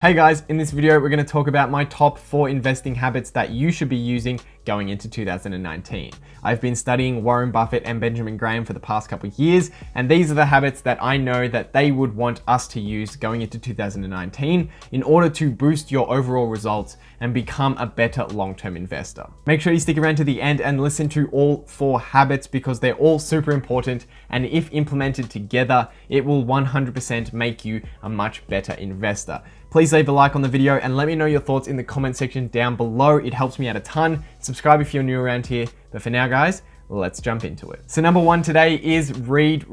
Hey guys, in this video, we're going to talk about my top 4 investing habits that you should be using going into 2019. I've been studying Warren Buffett and Benjamin Graham for the past couple of years, and these are the habits that I know that they would want us to use going into 2019 in order to boost your overall results and become a better long-term investor. Make sure you stick around to the end and listen to all 4 habits because they're all super important, and if implemented together, it will 100% make you a much better investor. Please leave a like on the video and let me know your thoughts in the comment section down below. It helps me out a ton. Subscribe if you're new around here. But for now, guys, let's jump into it. So number 1 today is read.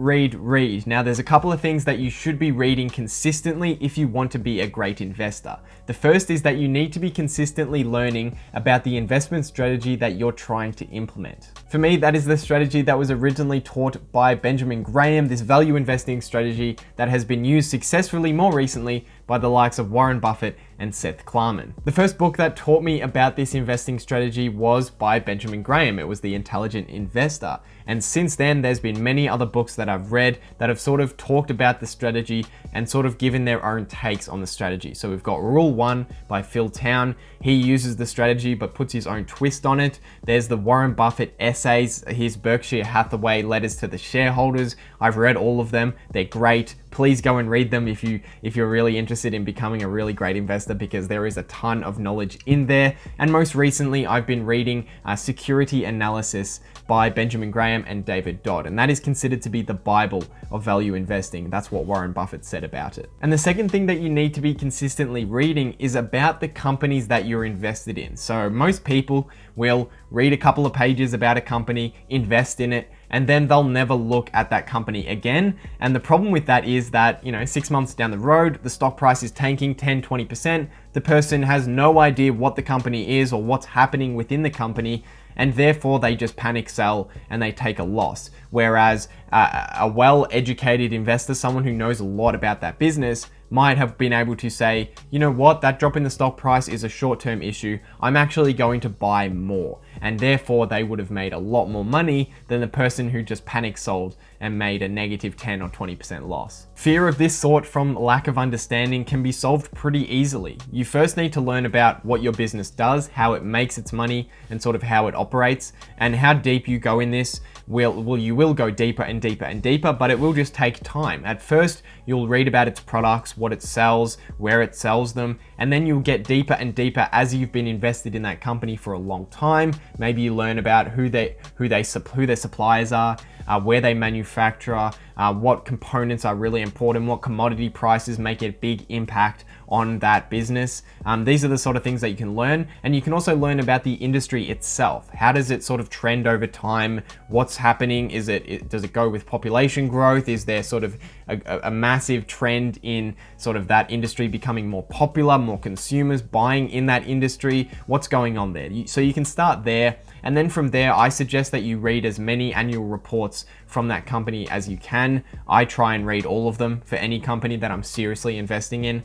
Now there's a couple of things that you should be reading consistently if you want to be a great investor. The first is that you need to be consistently learning about the investment strategy that you're trying to implement. For me, that is the strategy that was originally taught by Benjamin Graham, this value investing strategy that has been used successfully more recently by the likes of Warren Buffett and Seth Klarman. The first book that taught me about this investing strategy was by Benjamin Graham. It was The Intelligent Investor. And since then, there's been many other books that I've read that have sort of talked about the strategy and sort of given their own takes on the strategy. So we've got Rule 1 by Phil Town. He uses the strategy but puts his own twist on it. There's the Warren Buffett essays, his Berkshire Hathaway letters to the shareholders. I've read all of them. They're great. Please go and read them if you're really interested in becoming a really great investor, because there is a ton of knowledge in there. And most recently, I've been reading Security Analysis by Benjamin Graham and David Dodd, and that is considered to be the Bible of value investing. That's what Warren Buffett said about it. And the second thing that you need to be consistently reading is about the companies that you're invested in. So most people will read a couple of pages about a company, invest in it, and then they'll never look at that company again. And the problem with that is that, 6 months down the road, the stock price is tanking 10, 20%. The person has no idea what the company is or what's happening within the company, and therefore they just panic sell and they take a loss. Whereas a well-educated investor, someone who knows a lot about that business, might have been able to say, you know what, that drop in the stock price is a short-term issue. I'm actually going to buy more. And therefore they would have made a lot more money than the person who just panic sold and made a negative 10 or 20% loss. Fear of this sort from lack of understanding can be solved pretty easily. You first need to learn about what your business does, how it makes its money, and sort of how it operates, and how deep you go in this. You will go deeper and deeper and deeper, but it will just take time. At first, you'll read about its products, what it sells, where it sells them, and then you'll get deeper and deeper as you've been invested in that company for a long time. Maybe you learn about who their suppliers are, where they manufacture, what components are really important, what commodity prices make a big impact on that business. These are the sort of things that you can learn, and you can also learn about the industry itself. How does it sort of trend over time? What's happening? Does it go with population growth? Is there sort of a massive trend in sort of that industry becoming more popular, more consumers buying in that industry? What's going on there? So you can start there, and then from there, I suggest that you read as many annual reports from that company as you can. I try and read all of them for any company that I'm seriously investing in,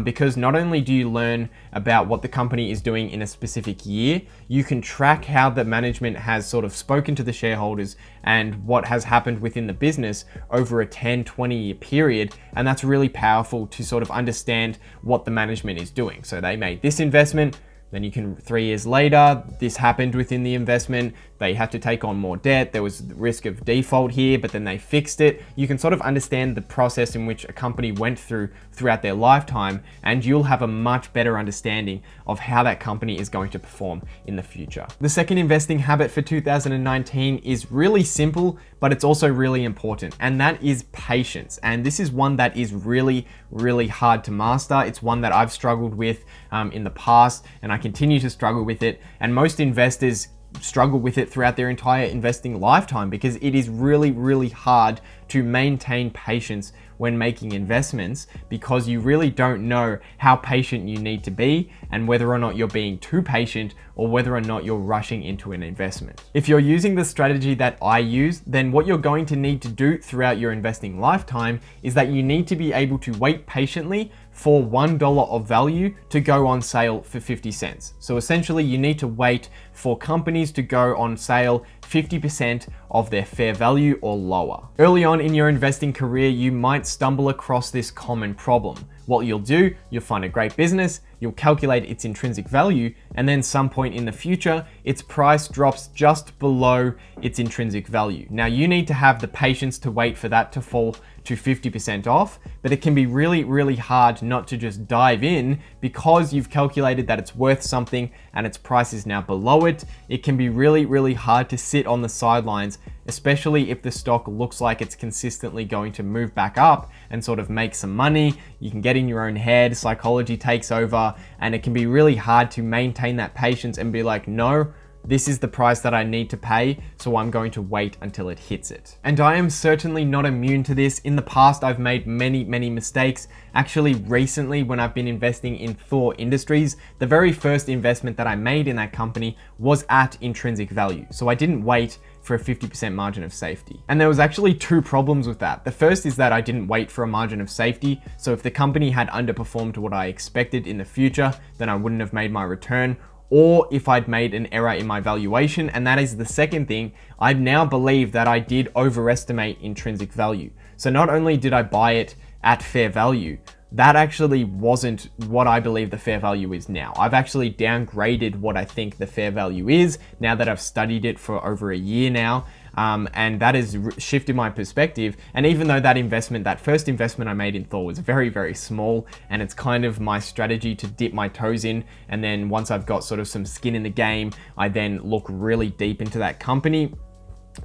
because not only do you learn about what the company is doing in a specific year, you can track how the management has sort of spoken to the shareholders and what has happened within the business over a 10, 20-year period. And that's really powerful to sort of understand what the management is doing. So they made this investment, then you can 3 years later, this happened within the investment. They had to take on more debt. There was risk of default here, but then they fixed it. You can sort of understand the process in which a company went throughout their lifetime, and you'll have a much better understanding of how that company is going to perform in the future. The second investing habit for 2019 is really simple, but it's also really important, and that is patience. And this is one that is really, really hard to master. It's one that I've struggled with in the past, and I continue to struggle with it. And most investors struggle with it throughout their entire investing lifetime, because it is really, really hard to maintain patience when making investments, because you really don't know how patient you need to be and whether or not you're being too patient or whether or not you're rushing into an investment. If you're using the strategy that I use, then what you're going to need to do throughout your investing lifetime is that you need to be able to wait patiently for $1 of value to go on sale for 50 cents. So essentially you need to wait for companies to go on sale 50% of their fair value or lower. Early on in your investing career, you might stumble across this common problem. What you'll do, you'll find a great business, you'll calculate its intrinsic value, and then some point in the future, its price drops just below its intrinsic value. Now, you need to have the patience to wait for that to fall to 50% off, but it can be really, really hard not to just dive in because you've calculated that it's worth something and its price is now below it. It can be really, really hard to sit on the sidelines, especially if the stock looks like it's consistently going to move back up and sort of make some money. You can get in your own head, psychology takes over, and it can be really hard to maintain that patience and be like, no, this is the price that I need to pay, so I'm going to wait until it hits it. And I am certainly not immune to this. In the past, I've made many, many mistakes. Actually, recently, when I've been investing in Thor Industries, the very first investment that I made in that company was at intrinsic value. So I didn't wait for a 50% margin of safety. And there was actually two problems with that. The first is that I didn't wait for a margin of safety. So if the company had underperformed to what I expected in the future, then I wouldn't have made my return. Or if I'd made an error in my valuation. And that is the second thing. I now believe that I did overestimate intrinsic value. So not only did I buy it at fair value, that actually wasn't what I believe the fair value is now. I've actually downgraded what I think the fair value is now that I've studied it for over a year now. And that has shifted my perspective. And even though that first investment I made in Thor was very, very small, and it's kind of my strategy to dip my toes in, and then once I've got sort of some skin in the game, I then look really deep into that company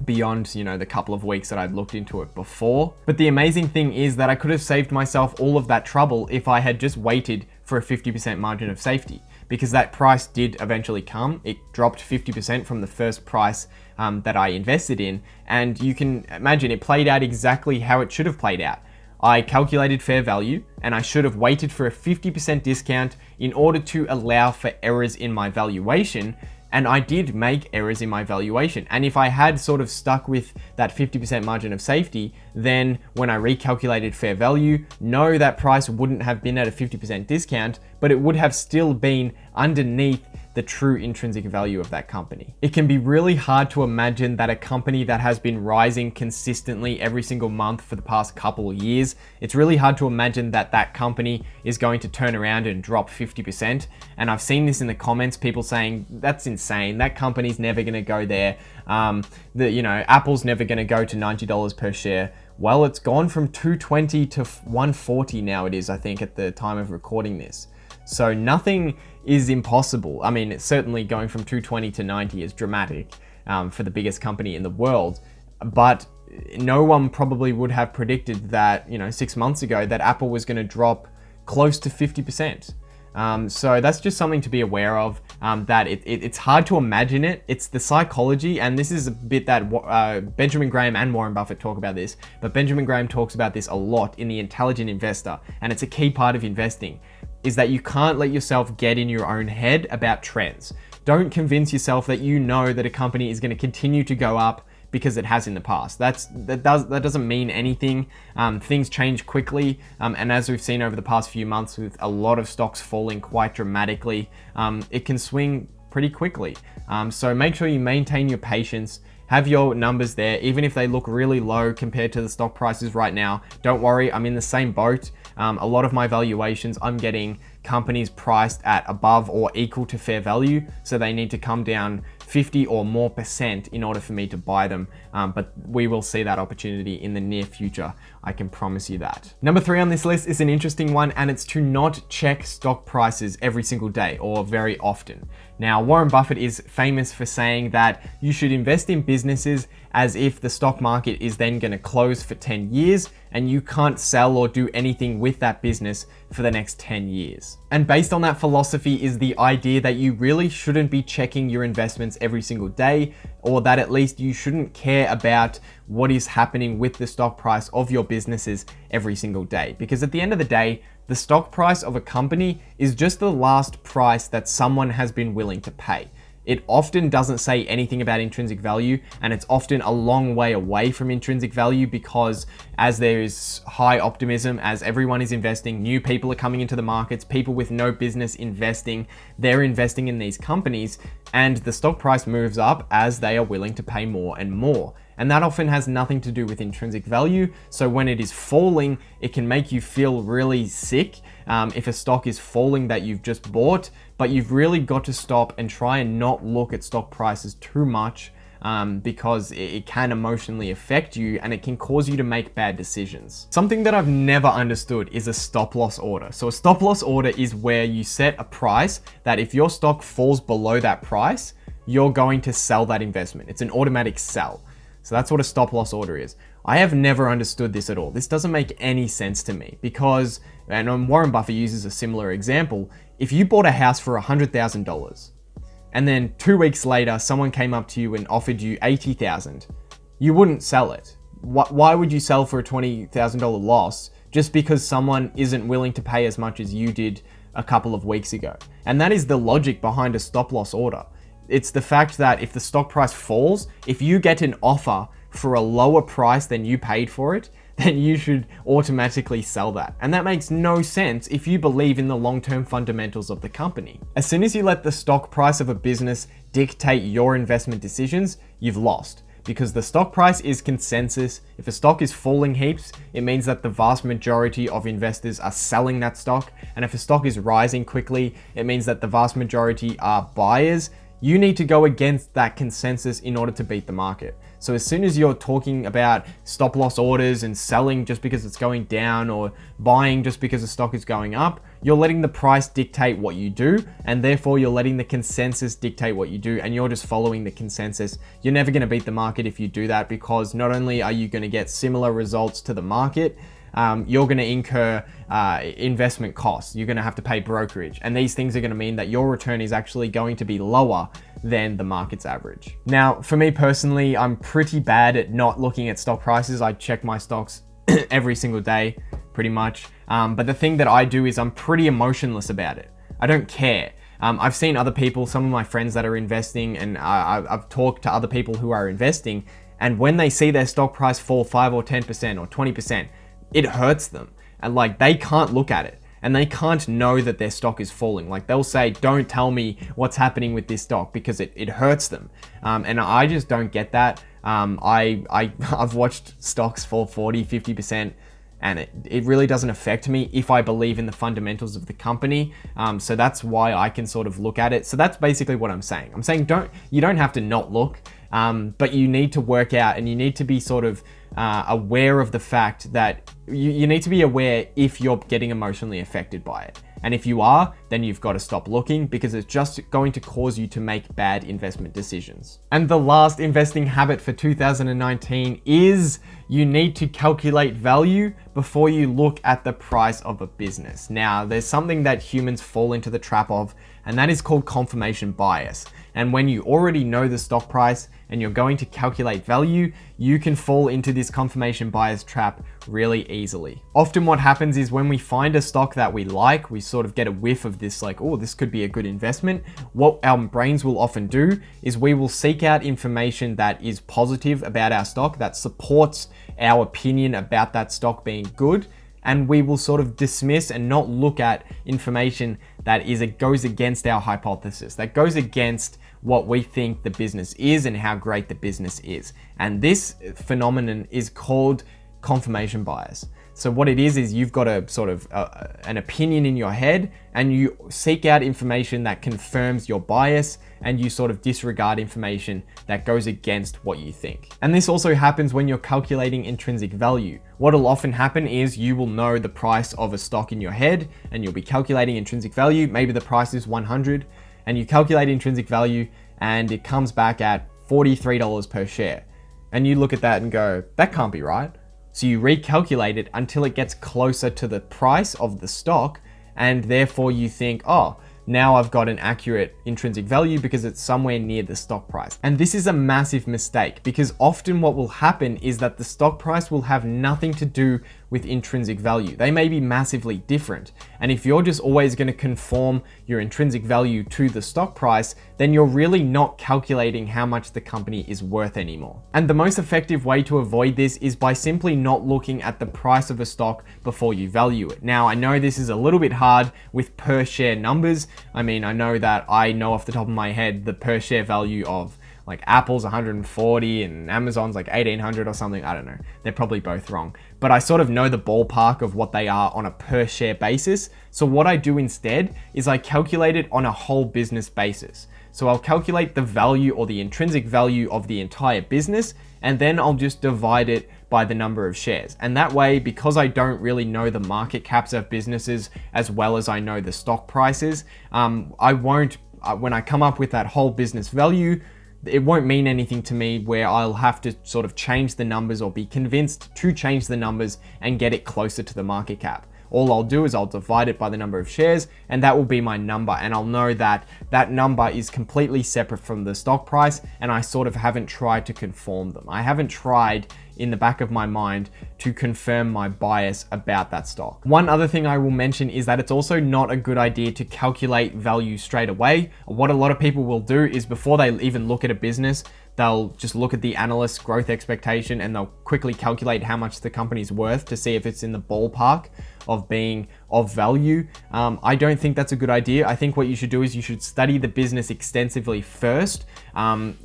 beyond, the couple of weeks that I'd looked into it before. But the amazing thing is that I could have saved myself all of that trouble if I had just waited for a 50% margin of safety, because that price did eventually come. It dropped 50% from the first price that I invested in. And you can imagine it played out exactly how it should have played out. I calculated fair value and I should have waited for a 50% discount in order to allow for errors in my valuation. And I did make errors in my valuation. And if I had sort of stuck with that 50% margin of safety, then when I recalculated fair value, no, that price wouldn't have been at a 50% discount, but it would have still been underneath the true intrinsic value of that company. It can be really hard to imagine that a company that has been rising consistently every single month for the past couple of years, it's really hard to imagine that that company is going to turn around and drop 50%. And I've seen this in the comments, people saying, that's insane, that company's never gonna go there. Apple's never gonna go to $90 per share. Well, it's gone from $220 to $140 now it is, I think, at the time of recording this. So nothing is impossible. I mean, it's certainly going from 220 to 90 is dramatic for the biggest company in the world, but no one probably would have predicted that, 6 months ago, that Apple was going to drop close to 50%. So that's just something to be aware of, that it's hard to imagine it. It's the psychology, and this is a bit that Benjamin Graham and Warren Buffett talk about this, but Benjamin Graham talks about this a lot in The Intelligent Investor, and it's a key part of investing, is that you can't let yourself get in your own head about trends. Don't convince yourself that that a company is going to continue to go up because it has in the past. That doesn't mean anything. Things change quickly, and as we've seen over the past few months with a lot of stocks falling quite dramatically, it can swing pretty quickly. So make sure you maintain your patience. Have your numbers there, even if they look really low compared to the stock prices right now. Don't worry, I'm in the same boat. A lot of my valuations, I'm getting companies priced at above or equal to fair value, so they need to come down 50 or more % in order for me to buy them. But we will see that opportunity in the near future. I can promise you that. Number 3 on this list is an interesting one, and it's to not check stock prices every single day or very often. Now, Warren Buffett is famous for saying that you should invest in businesses as if the stock market is then going to close for 10 years and you can't sell or do anything with that business for the next 10 years. And based on that philosophy is the idea that you really shouldn't be checking your investments every single day, or that at least you shouldn't care about what is happening with the stock price of your businesses every single day. Because at the end of the day, the stock price of a company is just the last price that someone has been willing to pay. it often doesn't say anything about intrinsic value, and it's often a long way away from intrinsic value because as there is high optimism, as everyone is investing, new people are coming into the markets, people with no business investing, they're investing in these companies, and the stock price moves up as they are willing to pay more and more. And that often has nothing to do with intrinsic value. So when it is falling, it can make you feel really sick if a stock is falling that you've just bought, but you've really got to stop and try and not look at stock prices too much because it can emotionally affect you and it can cause you to make bad decisions. Something that I've never understood is a stop loss order. So a stop loss order is where you set a price that if your stock falls below that price, you're going to sell that investment. It's an automatic sell. So that's what a stop loss order is. I have never understood this at all. This doesn't make any sense to me because, and Warren Buffett uses a similar example, if you bought a house for $100,000 and then 2 weeks later someone came up to you and offered you $80,000, you wouldn't sell it. Why would you sell for a $20,000 loss just because someone isn't willing to pay as much as you did a couple of weeks ago? And that is the logic behind a stop loss order. It's the fact that if the stock price falls, if you get an offer for a lower price than you paid for it, then you should automatically sell that. And that makes no sense if you believe in the long-term fundamentals of the company. As soon as you let the stock price of a business dictate your investment decisions, you've lost. Because the stock price is consensus. If a stock is falling heaps, it means that the vast majority of investors are selling that stock. And if a stock is rising quickly, it means that the vast majority are buyers. You need to go against that consensus in order to beat the market. So as soon as you're talking about stop loss orders and selling just because it's going down or buying just because the stock is going up, you're letting the price dictate what you do, and therefore you're letting the consensus dictate what you do, and you're just following the consensus. You're never going to beat the market if you do that, because not only are you going to get similar results to the market, you're going to incur investment costs. You're going to have to pay brokerage, and these things are going to mean that your return is actually going to be lower than the market's average. Now, for me personally, I'm pretty bad at not looking at stock prices. I check my stocks every single day, pretty much. But the thing that I do is I'm pretty emotionless about it. I don't care. I've seen other people, some of my friends that are investing, and I've talked to other people who are investing, and when they see their stock price fall 5 or 10% or 20%, it hurts them. And like, they can't look at it and they can't know that their stock is falling. Like, they'll say, don't tell me what's happening with this stock, because it hurts them. And I just don't get that. I've watched stocks fall 40, 50%, and it really doesn't affect me if I believe in the fundamentals of the company. So that's why I can sort of look at it. So that's basically what I'm saying. I'm saying you don't have to not look, but you need to work out, and you need to be sort of aware of the fact that you need to be aware if you're getting emotionally affected by it. And if you are, then you've got to stop looking, because it's just going to cause you to make bad investment decisions. And the last investing habit for 2019 is you need to calculate value before you look at the price of a business. Now, there's something that humans fall into the trap of, and that is called confirmation bias. And when you already know the stock price and you're going to calculate value, you can fall into this confirmation bias trap really easily. Often what happens is when we find a stock that we like, we sort of get a whiff of this, like, oh, this could be a good investment. What our brains will often do is we will seek out information that is positive about our stock, that supports our opinion about that stock being good. And we will sort of dismiss and not look at information that goes against our hypothesis, that goes against what we think the business is and how great the business is. And this phenomenon is called confirmation bias. So what it is you've got a sort of an opinion in your head, and you seek out information that confirms your bias, and you sort of disregard information that goes against what you think. And this also happens when you're calculating intrinsic value. What will often happen is you will know the price of a stock in your head, and you'll be calculating intrinsic value. Maybe the price is 100, and you calculate intrinsic value, and it comes back at $43 per share. And you look at that and go, that can't be right. So you recalculate it until it gets closer to the price of the stock, and therefore you think, oh, now I've got an accurate intrinsic value because it's somewhere near the stock price. And this is a massive mistake, because often what will happen is that the stock price will have nothing to do with intrinsic value. They may be massively different. And if you're just always going to conform your intrinsic value to the stock price, then you're really not calculating how much the company is worth anymore. And the most effective way to avoid this is by simply not looking at the price of a stock before you value it. Now, I know this is a little bit hard with per share numbers. I mean, I know that I know off the top of my head the per share value of like Apple's 140 and Amazon's like 1800 or something. I don't know. They're probably both wrong. But I sort of know the ballpark of what they are on a per share basis. So what I do instead is I calculate it on a whole business basis. So I'll calculate the value or the intrinsic value of the entire business, and then I'll just divide it by the number of shares. And that way, because I don't really know the market caps of businesses as well as I know the stock prices, I won't, when I come up with that whole business value, it won't mean anything to me where I'll have to sort of change the numbers or be convinced to change the numbers and get it closer to the market cap. All I'll do is I'll divide it by the number of shares, and that will be my number. And I'll know that that number is completely separate from the stock price, and I sort of haven't tried to conform them. I haven't tried in the back of my mind to confirm my bias about that stock. One other thing I will mention is that it's also not a good idea to calculate value straight away. What a lot of people will do is before they even look at a business, they'll just look at the analyst's growth expectation and they'll quickly calculate how much the company's worth to see if it's in the ballpark of being of value. I don't think that's a good idea. I think what you should do is you should study the business extensively first.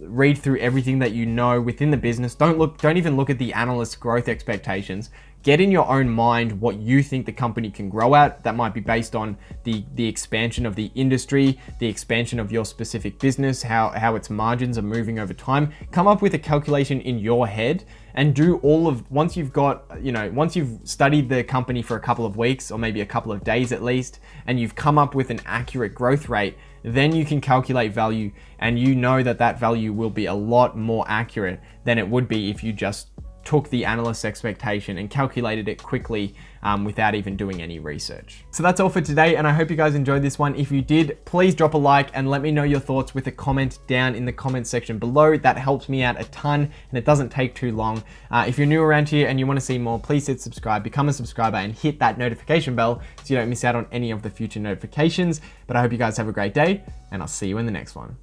Read through everything that you know within the business. Don't even look at the analyst's growth expectations. Get in your own mind what you think the company can grow at. That might be based on the expansion of the industry, the expansion of your specific business, how its margins are moving over time. Come up with a calculation in your head and do all of, once you've studied the company for a couple of weeks or maybe a couple of days at least, and you've come up with an accurate growth rate, then you can calculate value, and you know that that value will be a lot more accurate than it would be if you just took the analyst's expectation and calculated it quickly without even doing any research. So that's all for today, and I hope you guys enjoyed this one. If you did, please drop a like and let me know your thoughts with a comment down in the comment section below. That helps me out a ton, and it doesn't take too long. If you're new around here and you want to see more, please hit subscribe, become a subscriber, and hit that notification bell so you don't miss out on any of the future notifications. But I hope you guys have a great day, and I'll see you in the next one.